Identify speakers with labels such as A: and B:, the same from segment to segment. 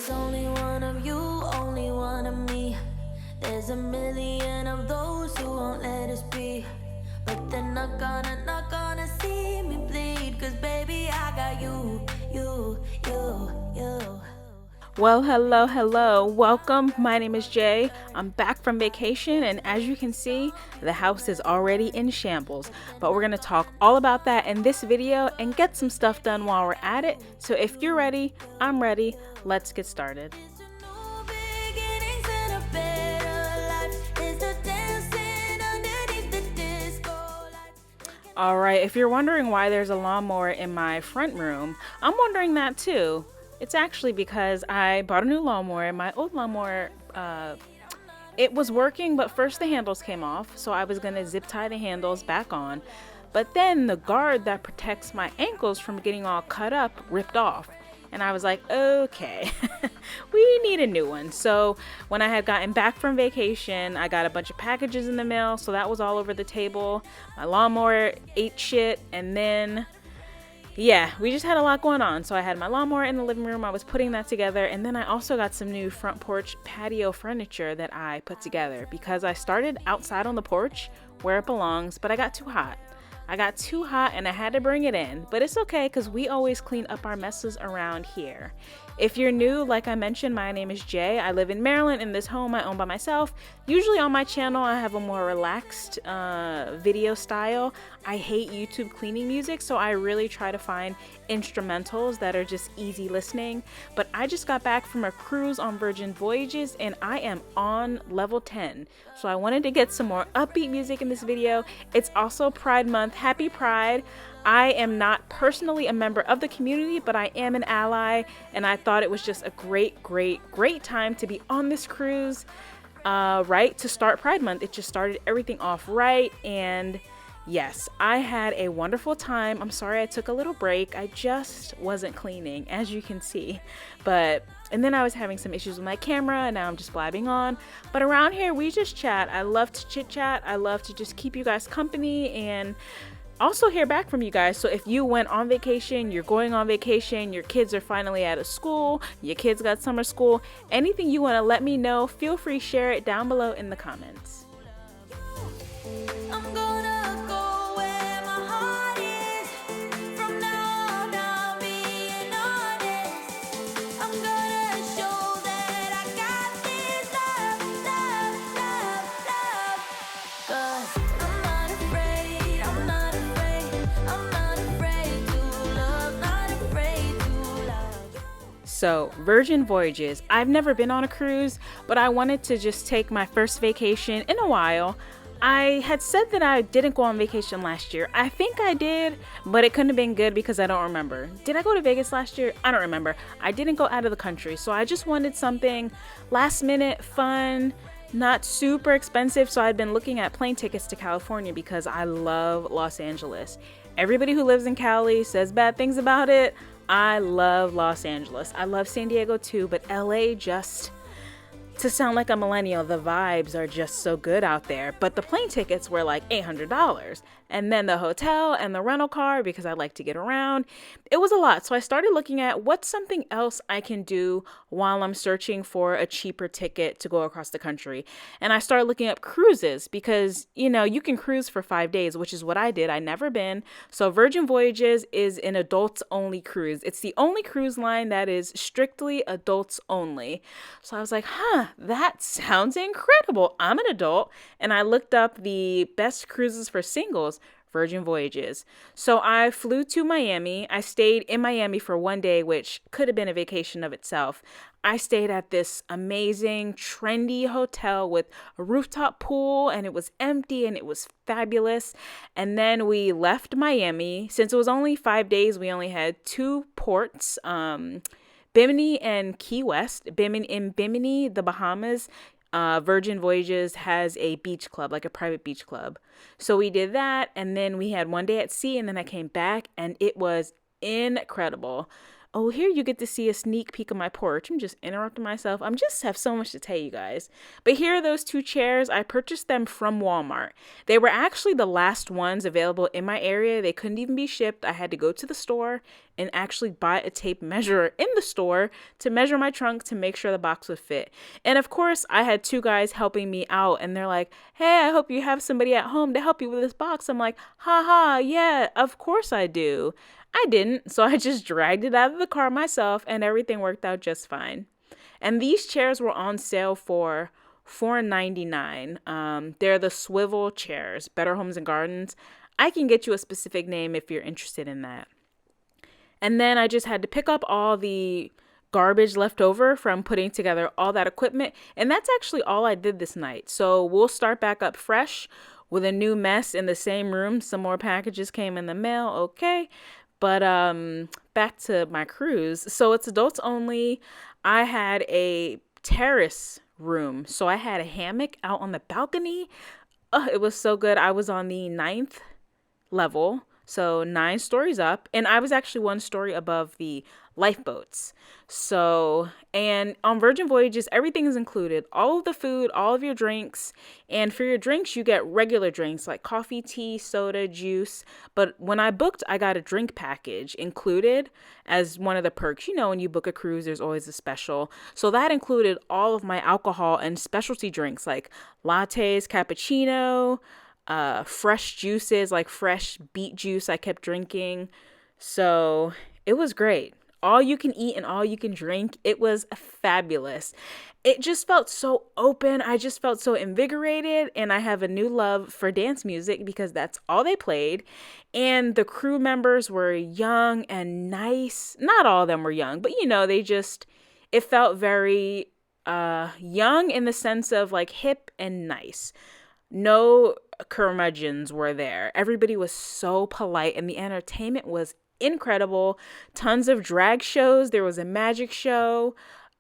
A: There's only one of you, only one of me. There's a million of those who won't let us be. But they're not gonna see me bleed. Cause baby, I got you.
B: Well, hello. Welcome. My name is Jay. I'm back from vacation, and as you can see, the house is already in shambles. But we're going to talk all about that in this video and get some stuff done while we're at it. So if you're ready, I'm ready. Let's get started. Alright, if you're wondering why there's a lawnmower in my front room, I'm wondering that too. It's actually because I bought a new lawnmower. My old lawnmower, it was working, but first the handles came off, so I was gonna zip tie the handles back on. But then the guard that protects my ankles from getting all cut up ripped off. And I was like, okay, we need a new one. So when I had gotten back from vacation, I got a bunch of packages in the mail. So that was all over the table. My lawnmower ate shit. And then, yeah, we just had a lot going on. So I had my lawnmower in the living room. I was putting that together. And then I also got some new front porch patio furniture that I put together because I started outside on the porch where it belongs, but I got too hot. And I had to bring it in, but it's okay because we always clean up our messes around here. If you're new, like I mentioned, my name is Jay. I live in Maryland in this home I own by myself. Usually on my channel, I have a more relaxed video style. I hate YouTube cleaning music, so I really try to find instrumentals that are just easy listening. But I just got back from a cruise on Virgin Voyages and I am on level 10. So I wanted to get some more upbeat music in this video. It's also Pride Month. Happy Pride. I am not personally a member of the community, but I am an ally, and I thought it was just a great time to be on this cruise, right, to start Pride Month. It just started everything off right, and yes, I had a wonderful time. I'm sorry I took a little break. I just wasn't cleaning, as you can see, and then I was having some issues with my camera, and now I'm just blabbing on. But around here, we just chat. I love to chit chat. I love to just keep you guys company and also hear back from you guys. So if you went on vacation, you're going on vacation, your kids are finally out of school, your kids got summer school, anything you want to let me know, feel free, share it down below in the comments. So, Virgin Voyages. I've never been on a cruise, but I wanted to just take my first vacation in a while. I had said that I didn't go on vacation last year. I think I did, but it couldn't have been good because I don't remember. Did I go to Vegas last year? I don't remember. I didn't go out of the country, so I just wanted something last minute, fun, not super expensive. So I'd been looking at plane tickets to California because I love Los Angeles. Everybody who lives in Cali says bad things about it. I love Los Angeles. I love San Diego too, but LA, just to sound like a millennial, the vibes are just so good out there. But the plane tickets were like $800. And then the hotel and the rental car, because I like to get around, it was a lot. So I started looking at what's something else I can do while I'm searching for a cheaper ticket to go across the country. And I started looking up cruises because, you know, you can cruise for 5 days, which is what I did. I never been. So Virgin Voyages is an adults only cruise. It's the only cruise line that is strictly adults only. So I was like, that sounds incredible. I'm an adult. And I looked up the best cruises for singles. Virgin Voyages. So I flew to Miami. I stayed in Miami for 1 day, which could have been a vacation of itself. I stayed at this amazing, trendy hotel with a rooftop pool, and it was empty and it was fabulous. And then we left Miami. Since it was only 5 days, we only had 2 ports, Bimini and Key West. In Bimini, the Bahamas, Virgin Voyages has a beach club, like a private beach club. So we did that, and then we had 1 day at sea, and then I came back, and it was incredible. Oh, here you get to see a sneak peek of my porch. I'm just interrupting myself. I'm just have so much to tell you guys. But here are those two chairs. I purchased them from Walmart. They were actually the last ones available in my area. They couldn't even be shipped. I had to go to the store and actually buy a tape measure in the store to measure my trunk to make sure the box would fit. And of course, I had two guys helping me out, and they're like, "Hey, I hope you have somebody at home to help you with this box." I'm like, "Haha, yeah, of course I do." I didn't, so I just dragged it out of the car myself, and everything worked out just fine. And these chairs were on sale for $4.99. They're the swivel chairs, Better Homes and Gardens. I can get you a specific name if you're interested in that. And then I just had to pick up all the garbage left over from putting together all that equipment. And that's actually all I did this night. So we'll start back up fresh with a new mess in the same room. Some more packages came in the mail. Okay. But back to my cruise. So it's adults only. I had a terrace room. So I had a hammock out on the balcony. It was so good. I was on the 9th level. So 9 stories up, and I was actually 1 story above the lifeboats. So, and on Virgin Voyages, everything is included. All of the food, all of your drinks, and for your drinks, you get regular drinks like coffee, tea, soda, juice. But when I booked, I got a drink package included as one of the perks. You know, when you book a cruise, there's always a special. So that included all of my alcohol and specialty drinks like lattes, cappuccino, fresh juices like fresh beet juice I kept drinking. So it was great. All you can eat and all you can drink. It was fabulous. It just felt so open. I just felt so invigorated, and I have a new love for dance music because that's all they played. And the crew members were young and nice. Not all of them were young, but you know, it felt very young in the sense of like hip and nice. No curmudgeons were there. Everybody was so polite, and the entertainment was incredible. Tons of drag shows. There was a magic show,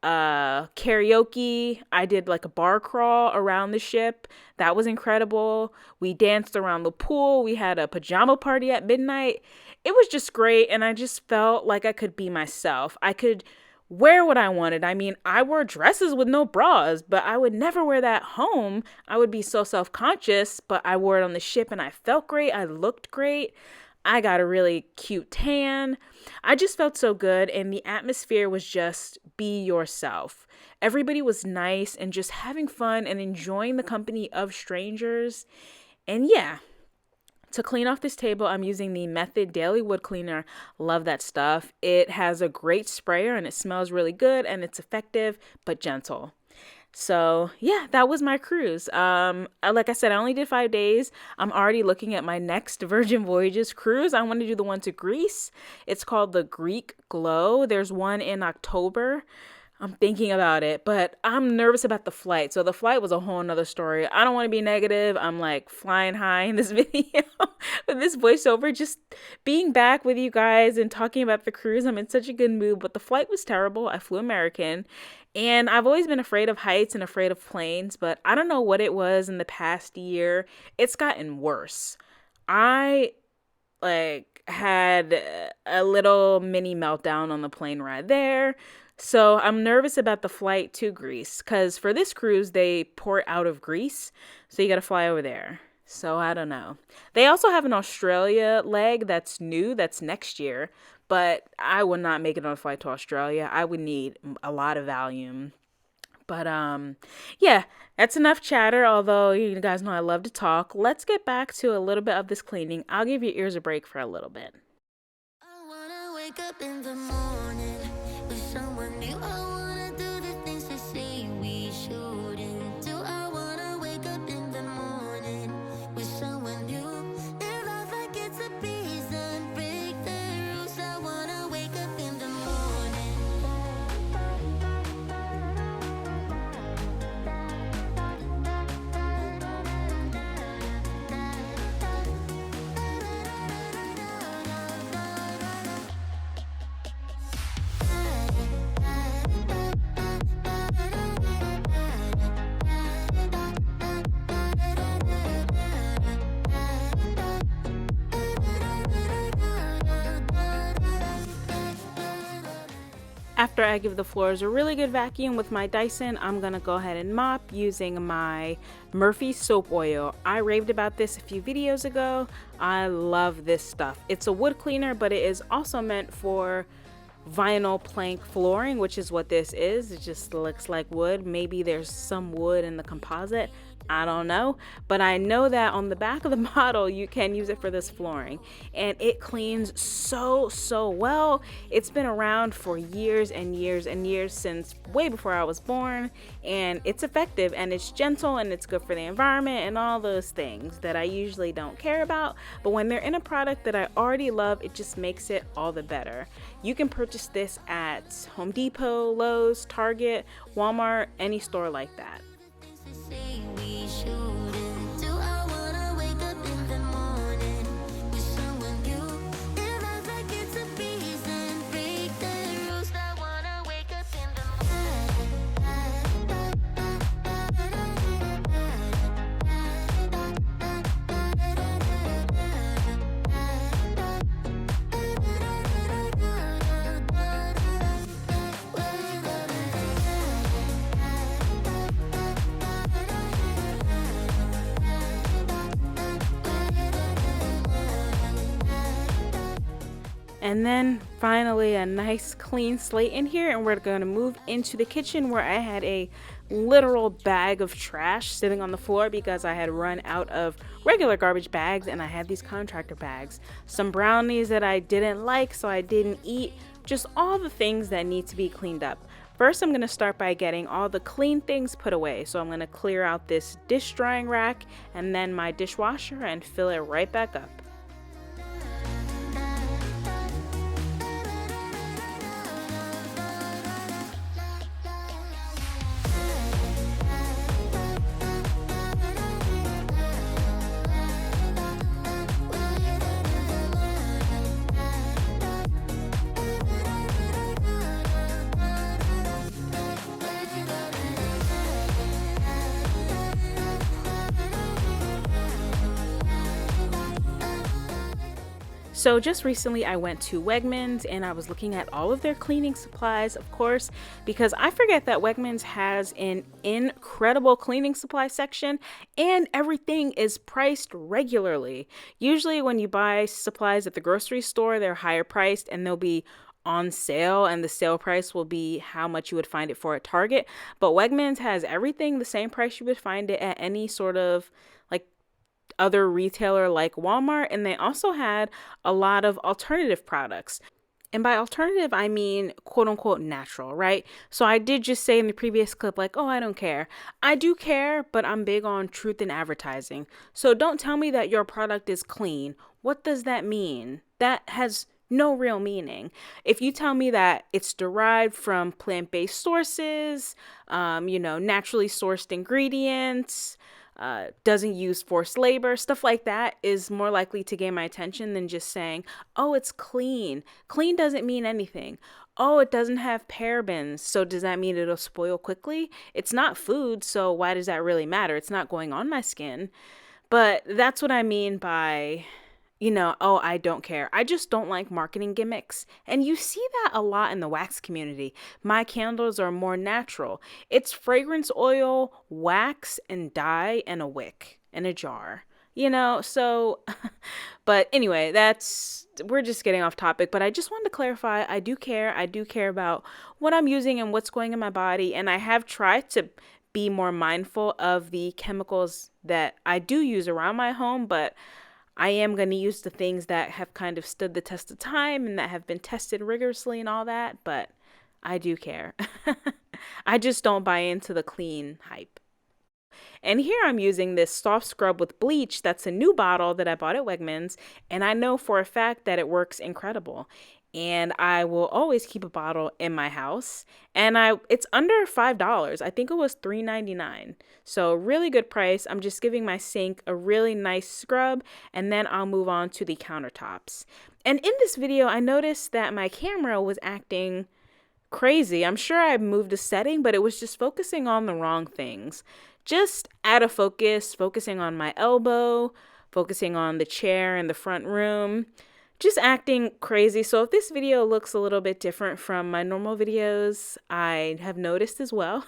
B: karaoke. I did like a bar crawl around the ship. That was incredible. We danced around the pool. We had a pajama party at midnight. It was just great, and I just felt like I could be myself. I could wear what I wanted. I mean, I wore dresses with no bras, but I would never wear that home. I would be so self-conscious, but I wore it on the ship and I felt great. I looked great. I got a really cute tan. I just felt so good, and the atmosphere was just be yourself. Everybody was nice and just having fun and enjoying the company of strangers. And yeah, to clean off this table, I'm using the Method Daily Wood Cleaner. Love that stuff. It has a great sprayer and it smells really good, and it's effective but gentle. So yeah, that was my cruise. Like I said, I only did 5 days. I'm already looking at my next Virgin Voyages cruise. I want to do the one to Greece. It's called the Greek Glow. There's one in October. I'm thinking about it, but I'm nervous about the flight. So the flight was a whole nother story. I don't want to be negative. I'm like flying high in this video with this voiceover, just being back with you guys and talking about the cruise. I'm in such a good mood, but the flight was terrible. I flew American, and I've always been afraid of heights and afraid of planes, but I don't know what it was in the past year. It's gotten worse. I had a little mini meltdown on the plane ride there. So I'm nervous about the flight to Greece because for this cruise, they port out of Greece. So you got to fly over there. So I don't know. They also have an Australia leg that's new. That's next year. But I would not make it on a flight to Australia. I would need a lot of Valium. But yeah, that's enough chatter. Although you guys know I love to talk. Let's get back to a little bit of this cleaning. I'll give your ears a break for a little bit.
A: I wanna wake up in the morning with someone new. I wanna do the things they say we shouldn't do. I wanna wake up in the morning with someone new. Live life like it's a prison, break the rules. I wanna wake up in the morning.
B: After I give the floors a really good vacuum with my Dyson, I'm gonna go ahead and mop using my Murphy soap oil. I raved about this a few videos ago. I love this stuff. It's a wood cleaner, but it is also meant for vinyl plank flooring, which is what this is. It just looks like wood. Maybe there's some wood in the composite, I don't know, but I know that on the back of the model you can use it for this flooring, and it cleans so well. It's been around for years and years and years, since way before I was born, and it's effective and it's gentle and it's good for the environment and all those things that I usually don't care about, but when they're in a product that I already love, it just makes it all the better. You can purchase this at Home Depot, Lowe's, Target, Walmart, any store like that. And then finally a nice clean slate in here, and we're going to move into the kitchen, where I had a literal bag of trash sitting on the floor because I had run out of regular garbage bags and I had these contractor bags. Some brownies that I didn't like, so I didn't eat. Just all the things that need to be cleaned up. First, I'm going to start by getting all the clean things put away. So I'm going to clear out this dish drying rack and then my dishwasher and fill it right back up. So just recently I went to Wegmans and I was looking at all of their cleaning supplies, of course, because I forget that Wegmans has an incredible cleaning supply section and everything is priced regularly. Usually when you buy supplies at the grocery store, they're higher priced and they'll be on sale, and the sale price will be how much you would find it for at Target. But Wegmans has everything the same price you would find it at any sort of like other retailer like Walmart, and they also had a lot of alternative products. And by alternative, I mean quote unquote natural, right? So I did just say in the previous clip, like, oh, I don't care. I do care, but I'm big on truth in advertising. So don't tell me that your product is clean. What does that mean? That has no real meaning. If you tell me that it's derived from plant-based sources, naturally sourced ingredients, doesn't use forced labor, stuff like that is more likely to gain my attention than just saying, oh, it's clean. Clean doesn't mean anything. Oh, it doesn't have parabens, so does that mean it'll spoil quickly? It's not food, so why does that really matter? It's not going on my skin. But that's what I mean by, oh, I don't care. I just don't like marketing gimmicks. And you see that a lot in the wax community. My candles are more natural. It's fragrance oil, wax, and dye, and a wick, and a jar. So, but anyway, we're just getting off topic, but I just wanted to clarify, I do care about what I'm using and what's going in my body, and I have tried to be more mindful of the chemicals that I do use around my home, but I am going to use the things that have kind of stood the test of time and that have been tested rigorously and all that, but I do care. I just don't buy into the clean hype. And here I'm using this soft scrub with bleach. That's a new bottle that I bought at Wegmans, and I know for a fact that it works incredible. And I will always keep a bottle in my house, and it's under $5. I think it was $3.99. So really good price. I'm just giving my sink a really nice scrub, and then I'll move on to the countertops. And in this video, I noticed that my camera was acting crazy. I'm sure I moved a setting, but it was just focusing on the wrong things. Just out of focus, focusing on my elbow, focusing on the chair in the front room. just acting crazy. So if this video looks a little bit different from my normal videos, I have noticed as well.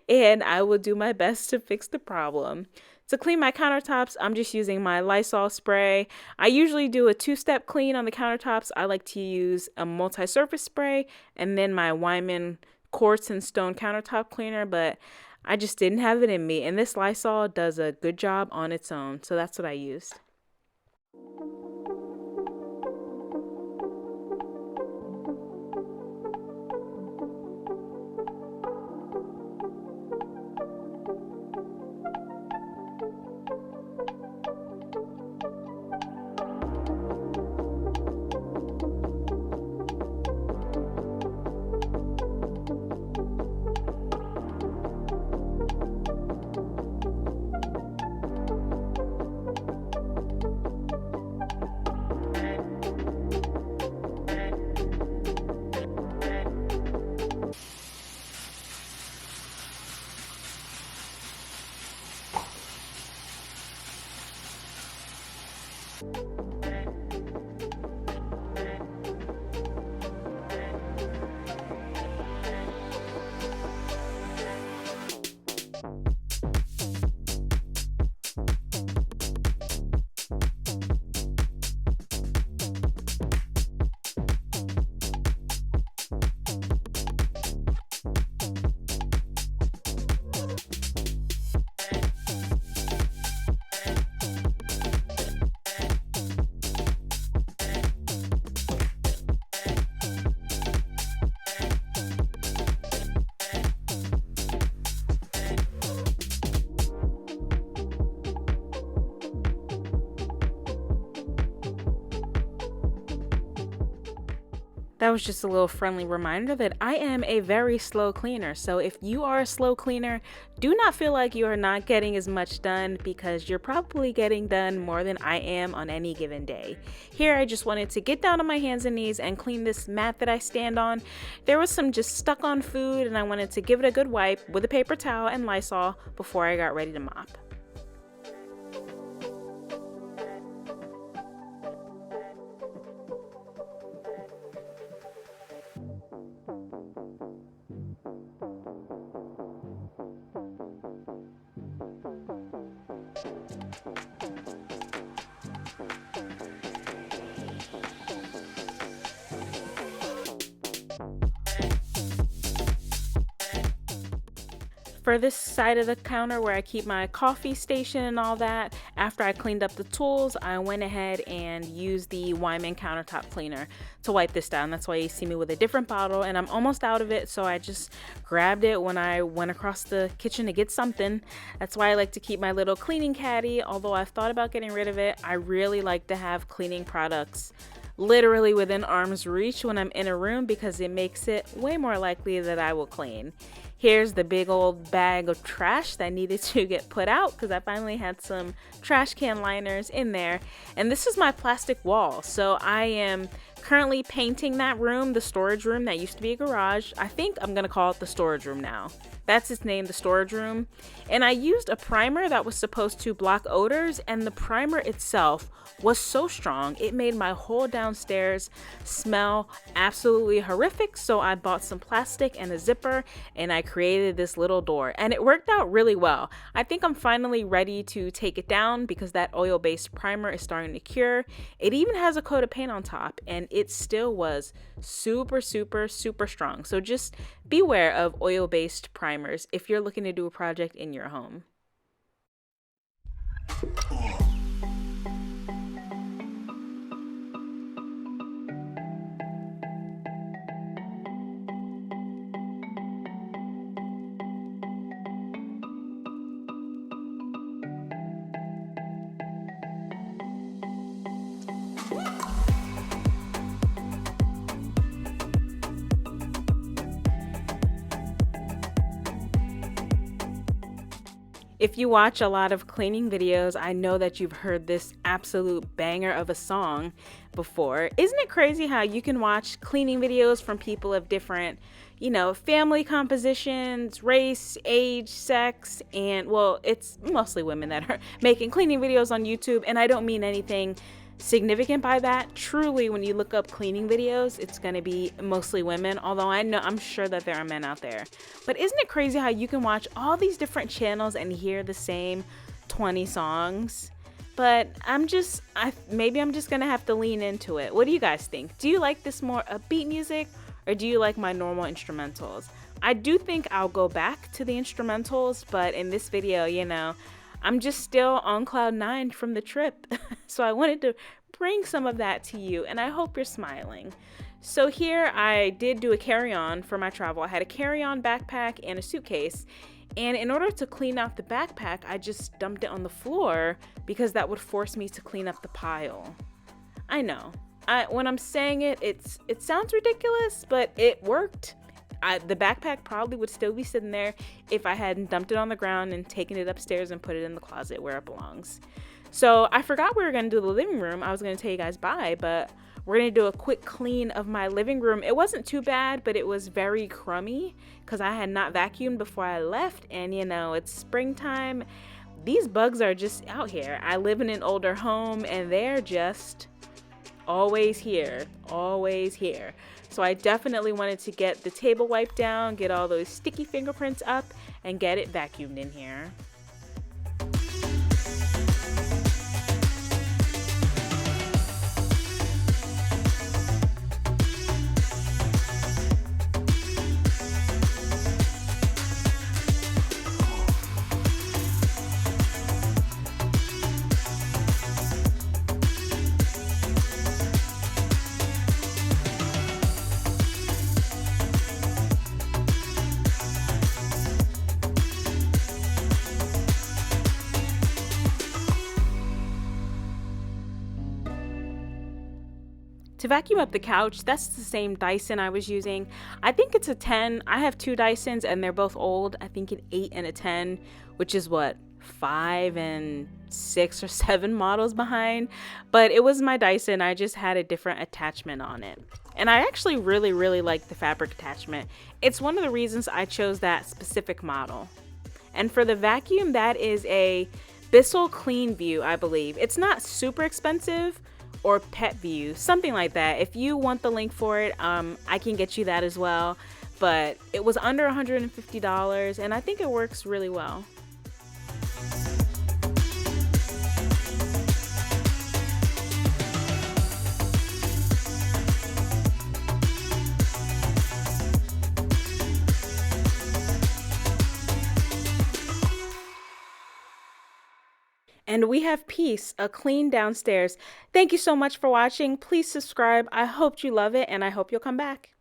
B: And I will do my best to fix the problem. To clean my countertops, I'm just using my Lysol spray. I usually do a 2-step clean on the countertops. I like to use a multi-surface spray and then my Wyman quartz and stone countertop cleaner, but I just didn't have it in me. And this Lysol does a good job on its own, so that's what I used. That was just a little friendly reminder that I am a very slow cleaner. So if you are a slow cleaner, do not feel like you are not getting as much done, because you're probably getting done more than I am on any given day. Here, I just wanted to get down on my hands and knees and clean this mat that I stand on. There was some just stuck on food, and I wanted to give it a good wipe with a paper towel and Lysol before I got ready to mop. For this side of the counter where I keep my coffee station and all that, after I cleaned up the tools, I went ahead and used the Wyman countertop cleaner to wipe this down. That's why you see me with a different bottle, and I'm almost out of it, so I just grabbed it when I went across the kitchen to get something. That's why I like to keep my little cleaning caddy. Although I've thought about getting rid of it, I really like to have cleaning products literally within arm's reach when I'm in a room, because it makes it way more likely that I will clean. Here's the big old bag of trash that needed to get put out, because I finally had some trash can liners in there. And this is my plastic wall. So I am currently painting that room, the storage room that used to be a garage. I think I'm going to call it the storage room now. That's its name, the storage room. And I used a primer that was supposed to block odors, and the primer itself was so strong, it made my whole downstairs smell absolutely horrific. So I bought some plastic and a zipper, and I created this little door, and it worked out really well. I think I'm finally ready to take it down, because that oil-based primer is starting to cure. It even has a coat of paint on top, and it still was super strong. So just beware of oil-based primers if you're looking to do a project in your home. If you watch a lot of cleaning videos, I know that you've heard this absolute banger of a song before. Isn't it crazy how you can watch cleaning videos from people of different, family compositions, race, age, sex, and well, it's mostly women that are making cleaning videos on YouTube, and I don't mean anything significant by that. Truly, when you look up cleaning videos, it's going to be mostly women, although I'm sure that there are men out there. But isn't it crazy how you can watch all these different channels and hear the same 20 songs? But maybe I'm just going to have to lean into it. What do you guys think? Do you like this more upbeat music, or do you like my normal instrumentals? I do think I'll go back to the instrumentals, but in this video, I'm just still on cloud nine from the trip. So I wanted to bring some of that to you, and I hope you're smiling. So here I did do a carry-on for my travel. I had a carry-on backpack and a suitcase. And in order to clean out the backpack, I just dumped it on the floor because that would force me to clean up the pile. I know. When I'm saying it, it sounds ridiculous, but it worked. The backpack probably would still be sitting there if I hadn't dumped it on the ground and taken it upstairs and put it in the closet where it belongs. So I forgot we were going to do the living room. I was going to tell you guys bye, but we're going to do a quick clean of my living room. It wasn't too bad, but it was very crummy because I had not vacuumed before I left. And it's springtime. These bugs are just out here. I live in an older home and they're just always here, always here. So I definitely wanted to get the table wiped down, get all those sticky fingerprints up, and get it vacuumed in here. To vacuum up the couch, that's the same Dyson I was using. I think it's a 10. I have two Dysons and they're both old. I think an 8 and a 10, which is what, 5 and 6 or 7 models behind. But it was my Dyson. I just had a different attachment on it. And I actually really, really like the fabric attachment. It's one of the reasons I chose that specific model. And for the vacuum, that is a Bissell Clean View, I believe. It's not super expensive, or Pet View, something like that. If you want the link for it, I can get you that as well. But it was under $150 and I think it works really well. And we have peace, a clean downstairs. Thank you so much for watching. Please subscribe. I hope you love it and I hope you'll come back.